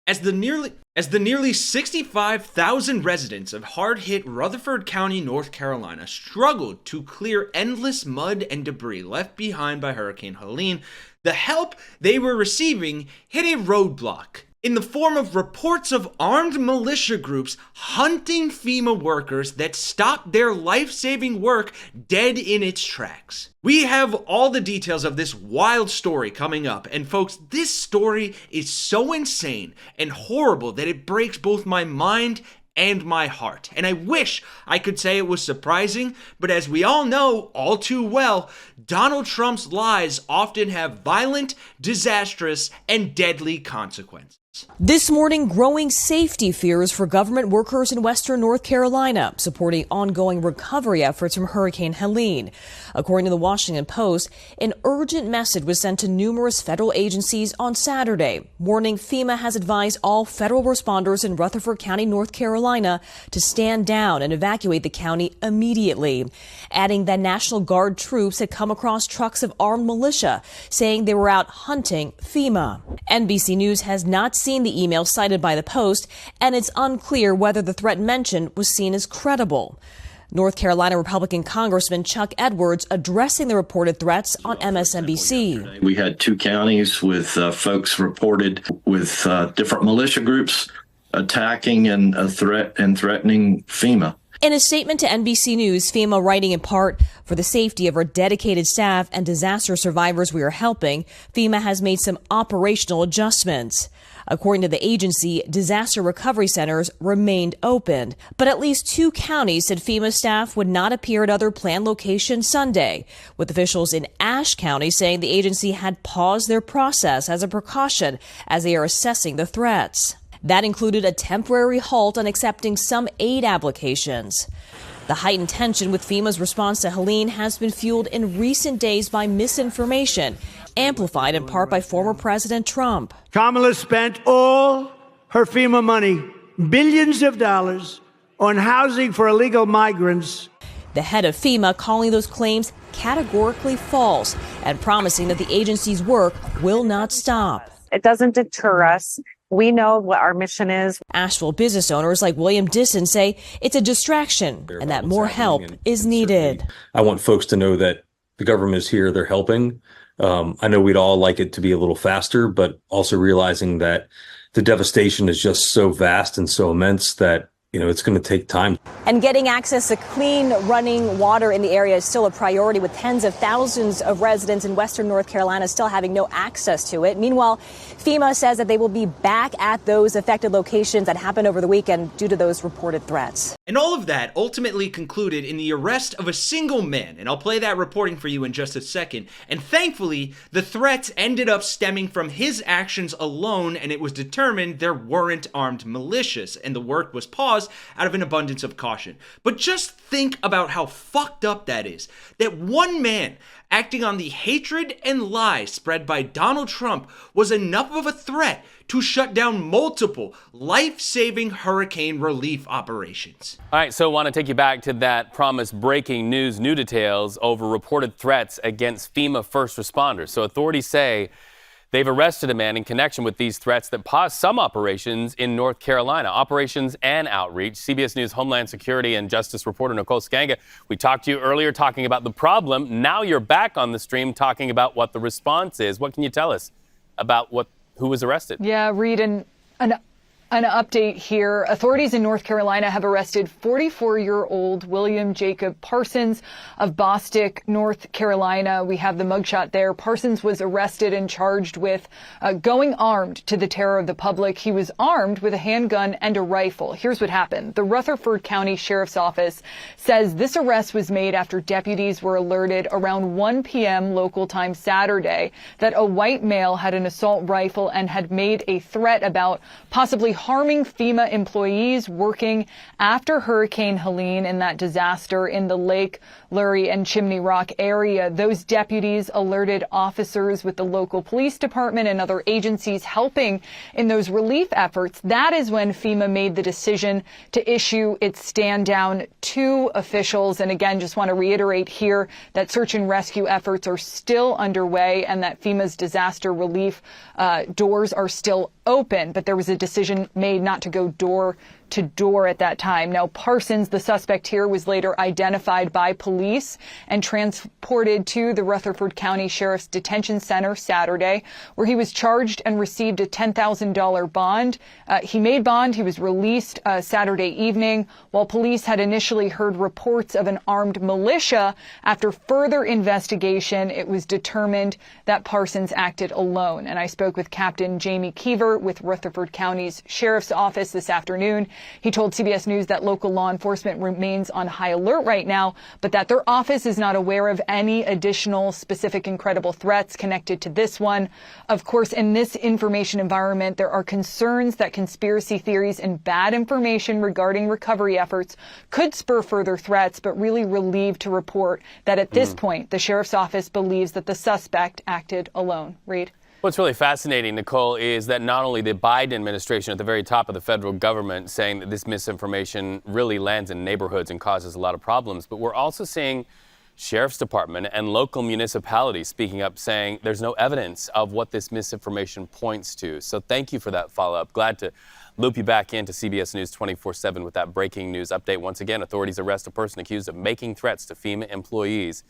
As the nearly 65,000 residents of hard-hit Rutherford County, North Carolina struggled to clear endless mud and debris left behind by Hurricane Helene, the help they were receiving hit a roadblock in the form of reports of armed militia groups hunting FEMA workers that stopped their life-saving work dead in its tracks. We have all the details of this wild story coming up, and folks, this story is so insane and horrible that it breaks both my mind and my heart. And I wish I could say it was surprising, but as we all know all too well, Donald Trump's lies often have violent, disastrous, and deadly consequences. This morning, growing safety fears for government workers in western North Carolina, supporting ongoing recovery efforts from Hurricane Helene. According to the Washington Post, an urgent message was sent to numerous federal agencies on Saturday, warning FEMA has advised all federal responders in Rutherford County, North Carolina, to stand down and evacuate the county immediately, adding that National Guard troops had come across trucks of armed militia, saying they were out hunting FEMA. NBC News has not seen the email cited by the Post, and it's unclear whether the threat mentioned was seen as credible. North Carolina Republican Congressman Chuck Edwards addressing the reported threats on MSNBC. We had 2 counties with folks reported with different militia groups attacking and threatening FEMA. In a statement to NBC News, FEMA writing in part, for the safety of our dedicated staff and disaster survivors we are helping, FEMA has made some operational adjustments. According to the agency, disaster recovery centers remained open, but at least 2 counties said FEMA staff would not appear at other planned locations Sunday, with officials in Ashe County saying the agency had paused their process as a precaution as they are assessing the threats. That included a temporary halt on accepting some aid applications. The heightened tension with FEMA's response to Helene has been fueled in recent days by misinformation, amplified in part by former President Trump. Kamala spent all her FEMA money, billions of dollars, on housing for illegal migrants. The head of FEMA calling those claims categorically false and promising that the agency's work will not stop. It doesn't deter us. We know what our mission is. Asheville business owners like William Disson say it's a distraction and that more help is needed. I want folks to know that the government is here. They're helping. I know we'd all like it to be a little faster, but also realizing that the devastation is just so vast and so immense that it's going to take time. And getting access to clean running water in the area is still a priority, with tens of thousands of residents in western North Carolina still having no access to it. Meanwhile, FEMA says that they will be back at those affected locations that happened over the weekend due to those reported threats. And all of that ultimately concluded in the arrest of a single man, and I'll play that reporting for you in just a second. And thankfully, the threats ended up stemming from his actions alone, and it was determined there weren't armed militias, and the work was paused out of an abundance of caution. But just think about how fucked up that is. That one man acting on the hatred and lies spread by Donald Trump was enough of a threat to shut down multiple life-saving hurricane relief operations. All right, so I want to take you back to that promised breaking news, new details over reported threats against FEMA first responders. So authorities say they've arrested a man in connection with these threats that paused some operations in North Carolina, operations and outreach. CBS News Homeland Security and Justice reporter Nicole Skanga, we talked to you earlier talking about the problem. Now you're back on the stream talking about what the response is. What can you tell us about who was arrested? Yeah, Reed, an update here. Authorities in North Carolina have arrested 44-year-old William Jacob Parsons of Bostic, North Carolina. We have the mugshot there. Parsons was arrested and charged with going armed to the terror of the public. He was armed with a handgun and a rifle. Here's what happened. The Rutherford County Sheriff's Office says this arrest was made after deputies were alerted around 1 p.m. local time Saturday that a white male had an assault rifle and had made a threat about possibly harming FEMA employees working after Hurricane Helene and that disaster in the Lake, Lurie, and Chimney Rock area. Those deputies alerted officers with the local police department and other agencies helping in those relief efforts. That is when FEMA made the decision to issue its stand down to officials. And again, just want to reiterate here that search and rescue efforts are still underway and that FEMA's disaster relief doors are still open, but there was a decision made not to go door to door at that time. Now, Parsons, the suspect here, was later identified by police and transported to the Rutherford County Sheriff's Detention Center Saturday, where he was charged and received a $10,000 bond. He made bond. He was released Saturday evening, while police had initially heard reports of an armed militia. After further investigation, it was determined that Parsons acted alone. And I spoke with Captain Jamie Keever with Rutherford County's Sheriff's Office this afternoon. He told CBS News that local law enforcement remains on high alert right now, but that their office is not aware of any additional specific and credible threats connected to this one. Of course, in this information environment, there are concerns that conspiracy theories and bad information regarding recovery efforts could spur further threats, but really relieved to report that at this point, the sheriff's office believes that the suspect acted alone. Reed? What's really fascinating, Nicole, is that not only the Biden administration at the very top of the federal government saying that this misinformation really lands in neighborhoods and causes a lot of problems, but we're also seeing sheriff's department and local municipalities speaking up saying there's no evidence of what this misinformation points to. So thank you for that follow-up. Glad to loop you back into CBS News 24/7 with that breaking news update. Once again, authorities arrest a person accused of making threats to FEMA employees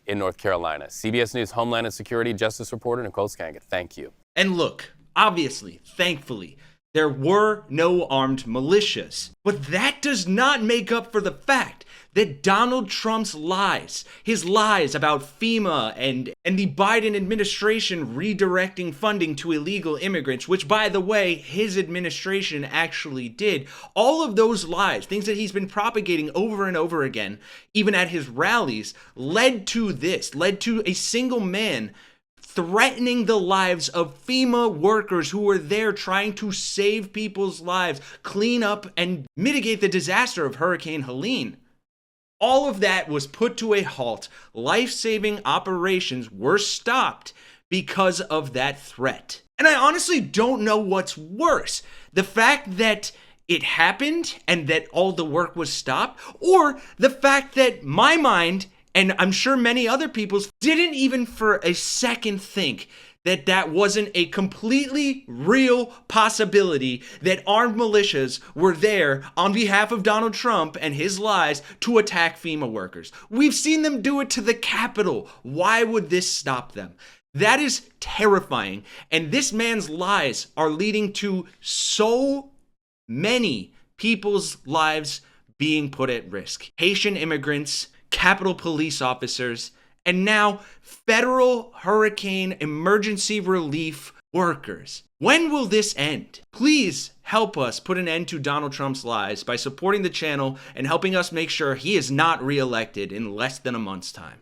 in North Carolina. CBS News Homeland and Security Justice reporter Nicole Skagit, thank you. And look, obviously, thankfully, there were no armed militias. But that does not make up for the fact that Donald Trump's lies, his lies about FEMA and the Biden administration redirecting funding to illegal immigrants, which, by the way, his administration actually did, all of those lies, things that he's been propagating over and over again, even at his rallies, led to a single man threatening the lives of FEMA workers who were there trying to save people's lives, clean up and mitigate the disaster of Hurricane Helene. All of that was put to a halt. Life-saving operations were stopped because of that threat. And I honestly don't know what's worse. The fact that it happened and that all the work was stopped, or the fact that my mind, and I'm sure many other people's, didn't even for a second think that that wasn't a completely real possibility, that armed militias were there on behalf of Donald Trump and his lies to attack FEMA workers. We've seen them do it to the Capitol. Why would this stop them? That is terrifying. And this man's lies are leading to so many people's lives being put at risk. Haitian immigrants, Capitol police officers, and now federal hurricane emergency relief workers. When will this end? Please help us put an end to Donald Trump's lies by supporting the channel and helping us make sure he is not reelected in less than a month's time.